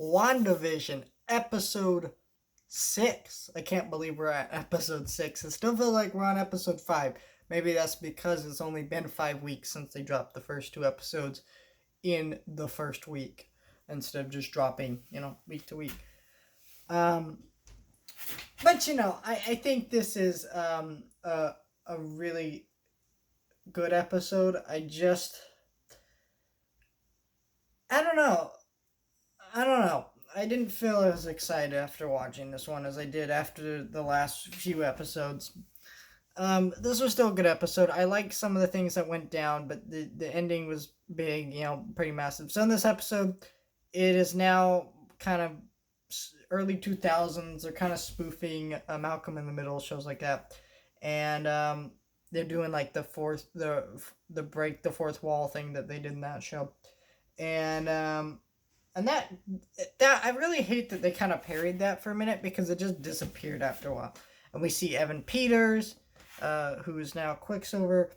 Wandavision, episode 6. I can't believe we're at episode 6. It still feels like we're on episode 5. Maybe that's because it's only been 5 weeks since they dropped the first 2 episodes in the first week instead of just dropping, week to week. But, I think this is a really good episode. I don't know. I didn't feel as excited after watching this one as I did after the last few episodes. This was still a good episode. I like some of the things that went down, but the ending was big, pretty massive. So in this episode, it is now kind of early 2000s. They're kind of spoofing Malcolm in the Middle, shows like that. And they're doing like the break the fourth wall thing that they did in that show. And that I really hate that they kind of parried that for a minute because it just disappeared after a while. And we see Evan Peters, who is now Quicksilver,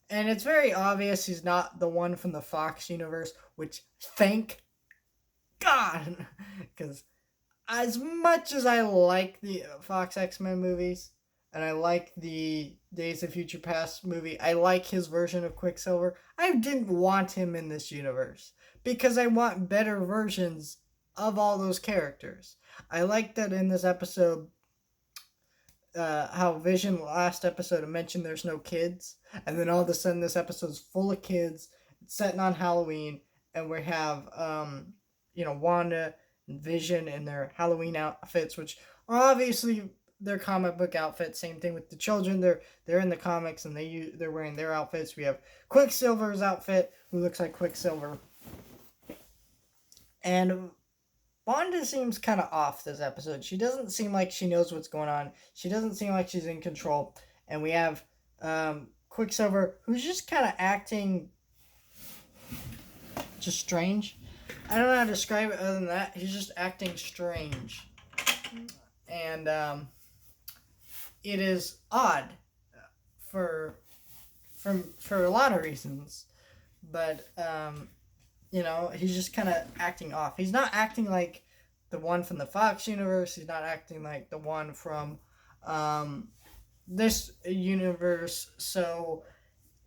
and it's very obvious he's not the one from the Fox universe, which thank God, because as much as I like the Fox X-Men movies and I like the Days of Future Past movie, I like his version of Quicksilver. I didn't want him in this universe because I want better versions of all those characters. I like that in this episode, how Vision last episode mentioned there's no kids, and then all of a sudden this episode's full of kids, it's setting on Halloween, and we have Wanda and Vision in their Halloween outfits, which are obviously their comic book outfits. Same thing with the children. They're in the comics and they're wearing their outfits. We have Quicksilver's outfit, who looks like Quicksilver. And Wanda seems kind of off this episode. She doesn't seem like she knows what's going on. She doesn't seem like she's in control. And we have Quicksilver, who's just kind of acting just strange. I don't know how to describe it other than that. He's just acting strange. And it is odd for a lot of reasons. But he's just kind of acting off. He's not acting like the one from the Fox universe. He's not acting like the one from this universe. So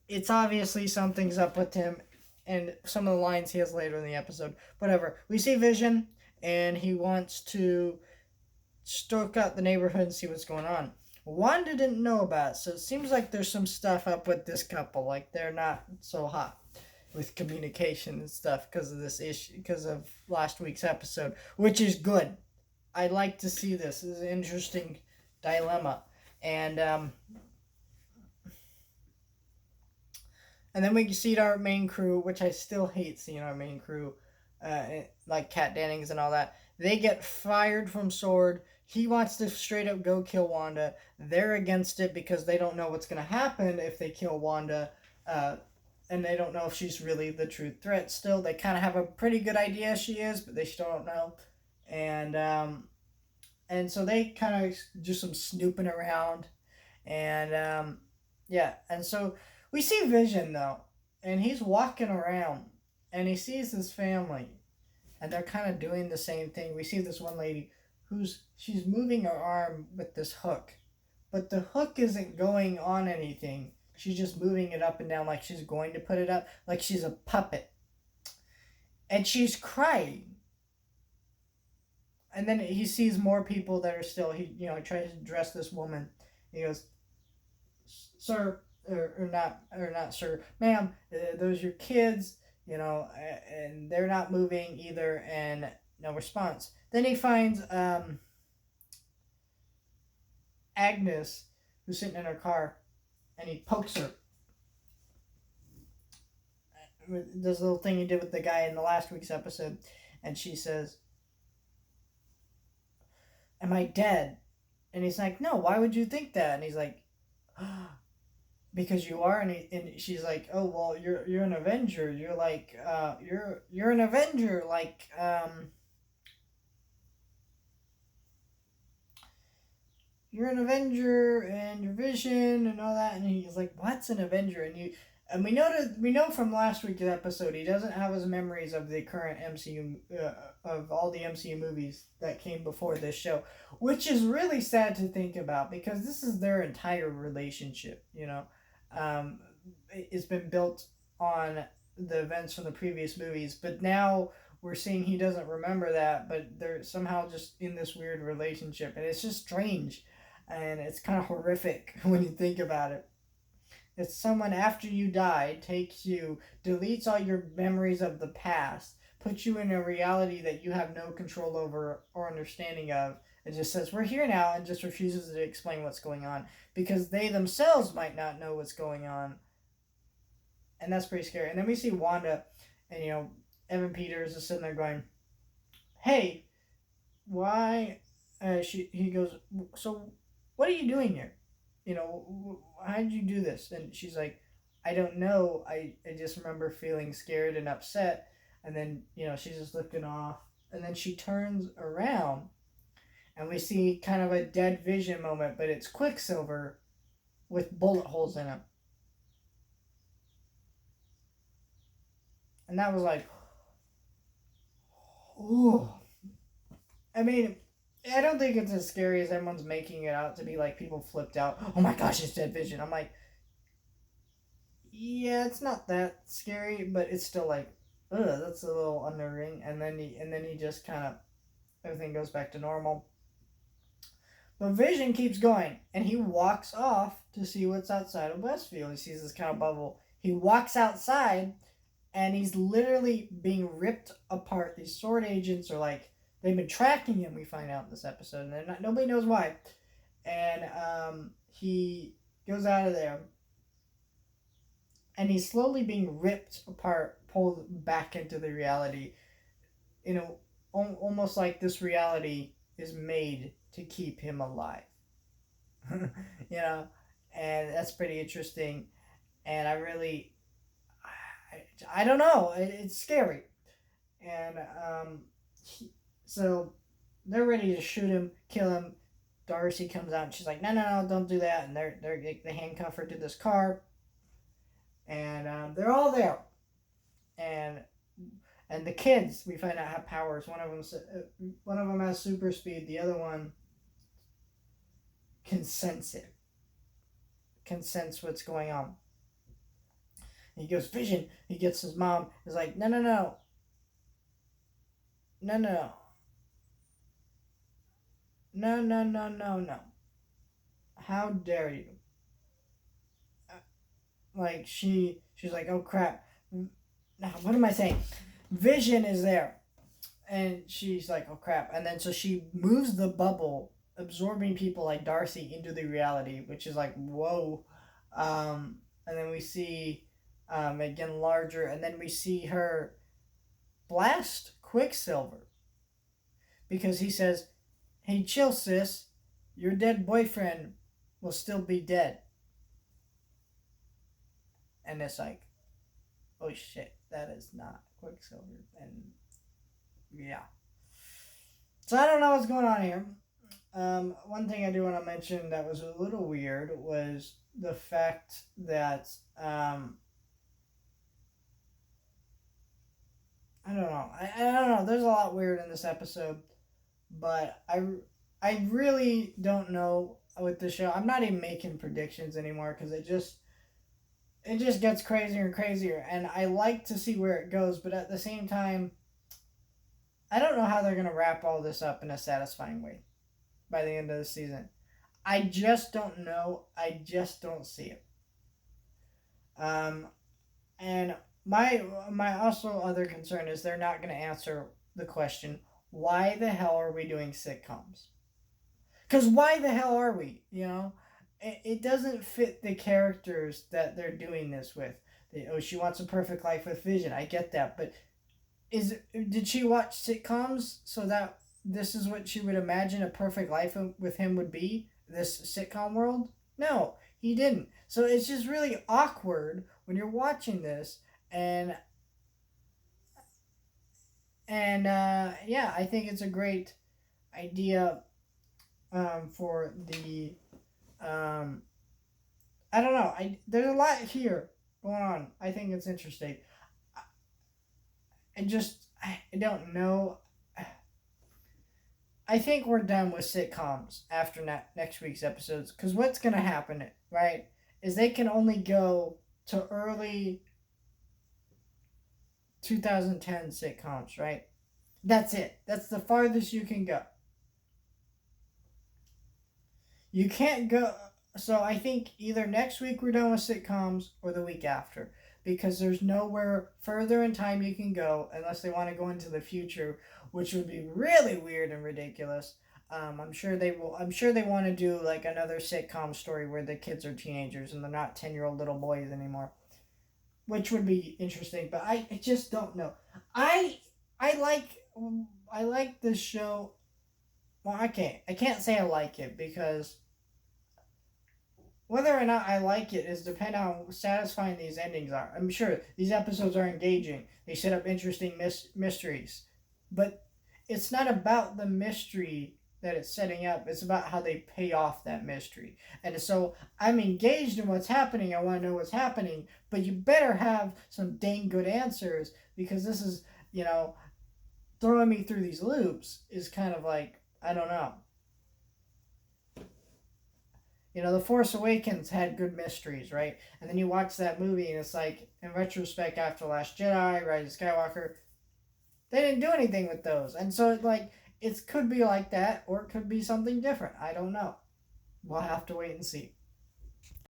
it's obviously something's up with him. And some of the lines he has later in the episode. Whatever. We see Vision, and he wants to stroke out the neighborhood and see what's going on. Wanda didn't know about it, so it seems like there's some stuff up with this couple. Like, they're not so hot with communication and stuff because of this issue, because of last week's episode, which is good. I like to see this. This is an interesting dilemma. And then we see our main crew, which I still hate seeing our main crew, like Kat Dennings and all that. They get fired from S.W.O.R.D. He wants to straight up go kill Wanda. They're against it because they don't know what's going to happen if they kill Wanda. And they don't know if she's really the true threat still. They kind of have a pretty good idea she is, but they still don't know. And so they kind of do some snooping around. And, and so we see Vision, though. And he's walking around. And he sees his family. And they're kind of doing the same thing. We see this one lady she's moving her arm with this hook. But the hook isn't going on anything. She's just moving it up and down like she's going to put it up, like she's a puppet. And she's crying. And then he sees more people that are still, he tries to dress this woman. He goes, "Sir, or not sir, ma'am, those are your kids, and they're not moving either," and no response. Then he finds Agnes, who's sitting in her car, and he pokes her. This little thing he did with the guy in the last week's episode. And she says, "Am I dead?" And he's like, "No, why would you think that?" And he's like, "Because you are." And she's like, "Oh, well, you're an Avenger. You're like, you're an Avenger, like, you're an Avenger and your Vision and all that." And he's like, "What's an Avenger?" And And we know from last week's episode he doesn't have his memories of the current MCU of all the MCU movies that came before this show, which is really sad to think about because this is their entire relationship. Um, it's been built on the events from the previous movies, but now we're seeing he doesn't remember that, but they're somehow just in this weird relationship, and it's just strange, and it's kind of horrific when you think about it. It's someone after you die takes you, deletes all your memories of the past, puts you in a reality that you have no control over or understanding of. It just says, we're here now, and just refuses to explain what's going on because they themselves might not know what's going on. And that's pretty scary. And then we see Wanda, and Evan Peters is sitting there going, hey, why? He goes, so what are you doing here? How did you do this? And she's like, I don't know. I just remember feeling scared and upset. And then, she's just looking off. And then she turns around and we see kind of a dead Vision moment, but it's Quicksilver with bullet holes in him. And that was like, ooh. I mean, I don't think it's as scary as everyone's making it out to be. Like, people flipped out. Oh my gosh, it's dead Vision. I'm like, yeah, it's not that scary, but it's still like, ugh, that's a little unnerving. And then he just kind of, everything goes back to normal. But Vision keeps going, and he walks off to see what's outside of Westfield. He sees this kind of bubble. He walks outside, and he's literally being ripped apart. These sword agents are like, they've been tracking him, we find out in this episode, and nobody knows why. And he goes out of there, and he's slowly being ripped apart, pulled back into the reality. Almost like this reality is made to keep him alive. And that's pretty interesting. And I don't know, it's scary. And so they're ready to shoot him, kill him. Darcy comes out and she's like, no, don't do that. And they handcuff her to this car. And they're all there. And the kids, we find out, have powers. One of them has super speed. The other one can sense it. Can sense what's going on. And he goes, Vision. He gets his mom. He's like, no. No. How dare you? Like, she's like, oh crap. Now, what am I saying? Vision is there. And she's like, oh crap. And then so she moves the bubble, absorbing people like Darcy into the reality, which is like, whoa. And then we see it getting larger. And then we see her blast Quicksilver. Because he says, hey, chill, sis. Your dead boyfriend will still be dead. And it's like, oh shit, that is not Quicksilver. And yeah. So I don't know what's going on here. One thing I do want to mention that was a little weird was the fact that I don't know. I don't know. There's a lot weird in this episode, but I really don't know with the show. I'm not even making predictions anymore because it just gets crazier and crazier, and I like to see where it goes, but at the same time, I don't know how they're going to wrap all this up in a satisfying way by the end of the season. I just don't know. I just don't see it. And my also other concern is they're not going to answer the question, why the hell are we doing sitcoms? Because why the hell are we, It doesn't fit the characters that they're doing this with. She wants a perfect life with Vision. I get that, but did she watch sitcoms so that this is what she would imagine a perfect life with him would be? This sitcom world? No, he didn't. So it's just really awkward when you're watching this, and yeah, I think it's a great idea for the I don't know. There's a lot here going on. I think it's interesting. I don't know. I think we're done with sitcoms after next week's episodes because what's gonna happen, right, is they can only go to early 2010 sitcoms, right? That's it. That's the farthest you can go. You can't go. So I think either next week we're done with sitcoms or the week after because there's nowhere further in time you can go unless they want to go into the future, which would be really weird and ridiculous. I'm sure they will. I'm sure they want to do like another sitcom story where the kids are teenagers and they're not 10-year-old little boys anymore, which would be interesting. But I just don't know. I I like I like this show. Well, I can't say I like it because whether or not I like it is depend on how satisfying these endings are. I'm sure these episodes are engaging. They set up interesting mysteries, but it's not about the mystery that it's setting up. It's about how they pay off that mystery. And so I'm engaged in what's happening. I want to know what's happening, but you better have some dang good answers because this is, you know, throwing me through these loops is kind of like I don't know. The Force Awakens had good mysteries, right? And then you watch that movie, and it's like, in retrospect, after Last Jedi, Rise of Skywalker, they didn't do anything with those. And so, it could be like that, or it could be something different. I don't know. We'll have to wait and see.